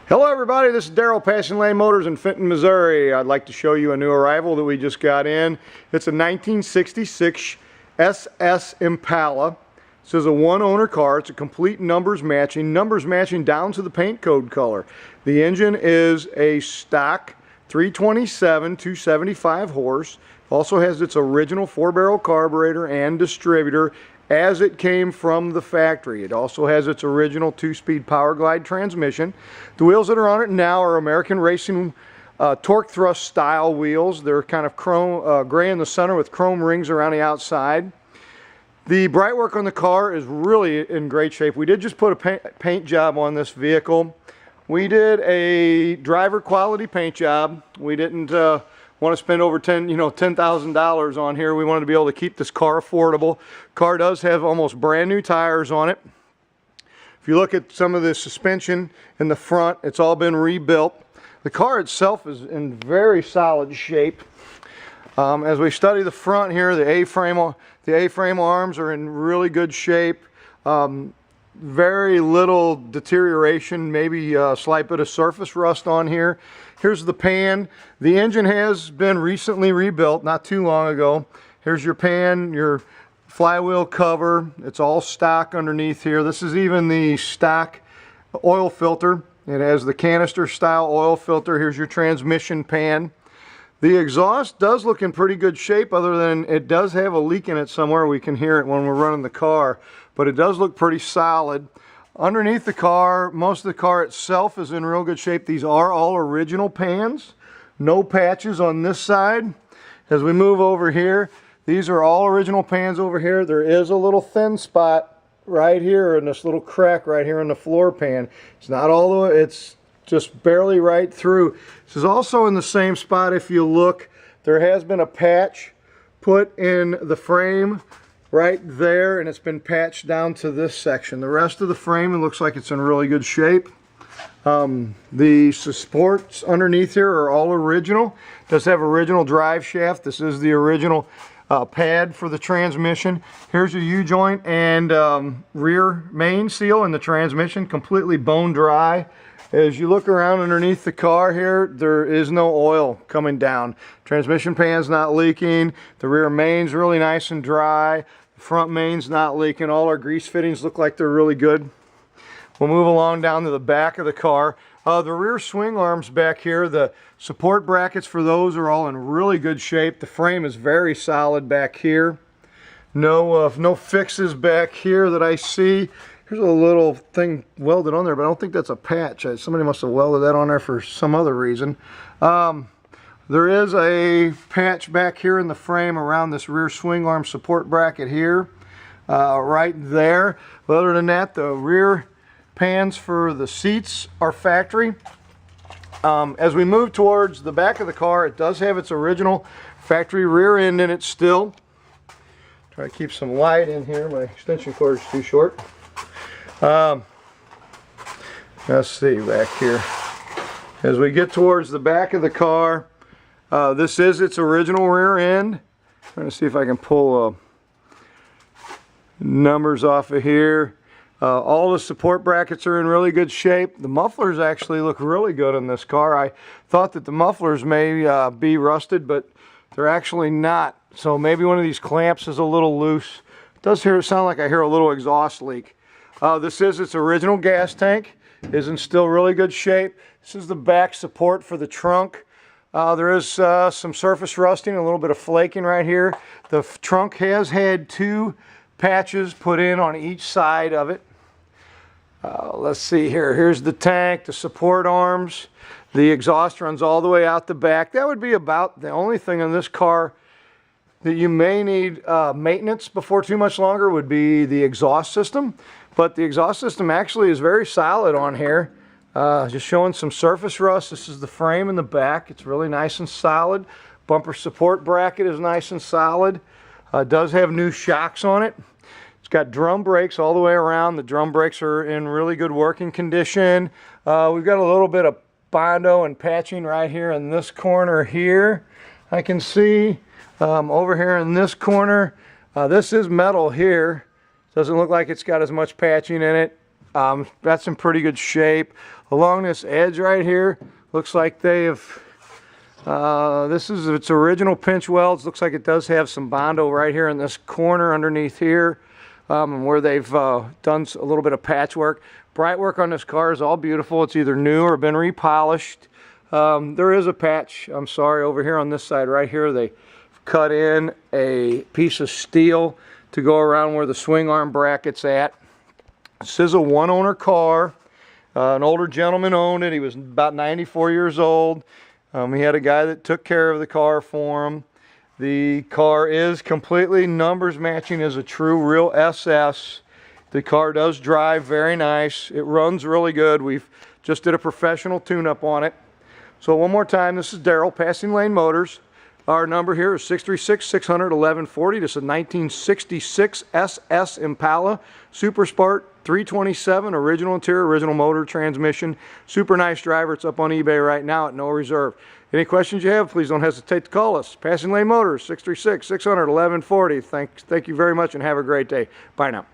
Hello everybody, this is Daryl, Passion Lane Motors in Fenton, Missouri. I'd like to show you a new arrival that we just got in. It's a 1966 SS Impalla. This is a one-owner car. It's a complete numbers matching down to the paint code color. The engine is a stock 327 275 horse. Also has its original 4-barrel carburetor and distributor as it came from the factory. It also has its original 2-speed power glide transmission. The wheels that are on it now are American Racing torque thrust style wheels. They're kind of chrome, gray in the center with chrome rings around the outside. The bright work on the car is really in great shape. We did just put a paint job on this vehicle. We did a driver quality paint job. We didn't want to spend over $10,000 on here. We wanted to be able to keep this car affordable. Car does have almost brand new tires on it. If you look at some of the suspension in the front, it's all been rebuilt. The car itself is in very solid shape. As we study the front here, the A-frame arms are in really good shape. Very little deterioration, maybe a slight bit of surface rust on here. Here's the pan. The engine has been recently rebuilt, not too long ago. Here's your pan, your flywheel cover. It's all stock underneath here. This is even the stock oil filter. It has the canister style oil filter. Here's your transmission pan. The exhaust does look in pretty good shape, other than it does have a leak in it somewhere. We can hear it when we're running the car, but it does look pretty solid. Underneath the car, most of the car itself is in real good shape. These are all original pans. No patches on this side. As we move over here, these are all original pans over here. There is a little thin spot right here and this little crack right here in the floor pan. It's not all the way, it's just barely right through. This is also in the same spot. If you look, there has been a patch put in the frame right there, and it's been patched down to this section. The rest of the frame, it looks like it's in really good shape. The supports underneath here are all original. It does have original drive shaft. This is the original pad for the transmission. Here's your U-joint and rear main seal in the transmission, completely bone dry. As you look around underneath the car here, there is no oil coming down. Transmission pan's not leaking. The rear main's really nice and dry. The front main's not leaking. All our grease fittings look like they're really good. We'll move along down to the back of the car. The rear swing arms back here, the support brackets for those are all in really good shape. The frame is very solid back here. No fixes back here that I see. Here's a little thing welded on there, but I don't think that's a patch. Somebody must have welded that on there for some other reason. There is a patch back here in the frame around this rear swing arm support bracket here, right there. But other than that, the rear pans for the seats are factory. As we move towards the back of the car, it does have its original factory rear end in it still. Try to keep some light in here. My extension cord is too short. Let's see back here. As we get towards the back of the car, this is its original rear end. I'm trying to see if I can pull numbers off of here. All the support brackets are in really good shape. The mufflers actually look really good on this car. I thought that the mufflers may be rusted, but they're actually not. So maybe one of these clamps is a little loose. It does sound like I hear a little exhaust leak. This is its original gas tank. Is in still really good shape. This is the back support for the trunk. There is some surface rusting, a little bit of flaking right here. The trunk has had 2 patches put in on each side of it. Let's see here. Here's the tank, the support arms. The exhaust runs all the way out the back. That would be about the only thing on this car that you may need maintenance before too much longer would be the exhaust system. But the exhaust system actually is very solid on here. Just showing some surface rust. This is the frame in the back. It's really nice and solid. Bumper support bracket is nice and solid. It does have new shocks on it. It's got drum brakes all the way around. The drum brakes are in really good working condition. We've got a little bit of Bondo and patching right here in this corner here. I can see over here in this corner. This is metal here. Doesn't look like it's got as much patching in it. That's in pretty good shape. Along this edge right here, looks like they have, this is its original pinch welds. Looks like it does have some Bondo right here in this corner underneath here, where they've done a little bit of patchwork. Bright work on this car is all beautiful. It's either new or been repolished. There is a patch, I'm sorry, over here on this side right here. They cut in a piece of steel to go around where the swing arm bracket's at. This is a one-owner car. An older gentleman owned it. He was about 94 years old. He had a guy that took care of the car for him. The car is completely numbers matching as a true real SS. The car does drive very nice. It runs really good. We've just did a professional tune-up on it. So one more time, this is Daryl, Passing Lane Motors. Our number here is 636-600-1140. This is a 1966 SS Impalla Super Sport 327, original interior, original motor, transmission. Super nice driver. It's up on eBay right now at no reserve. Any questions you have, please don't hesitate to call us. Passing Lane Motors, 636-600-1140. Thank you very much and have a great day. Bye now.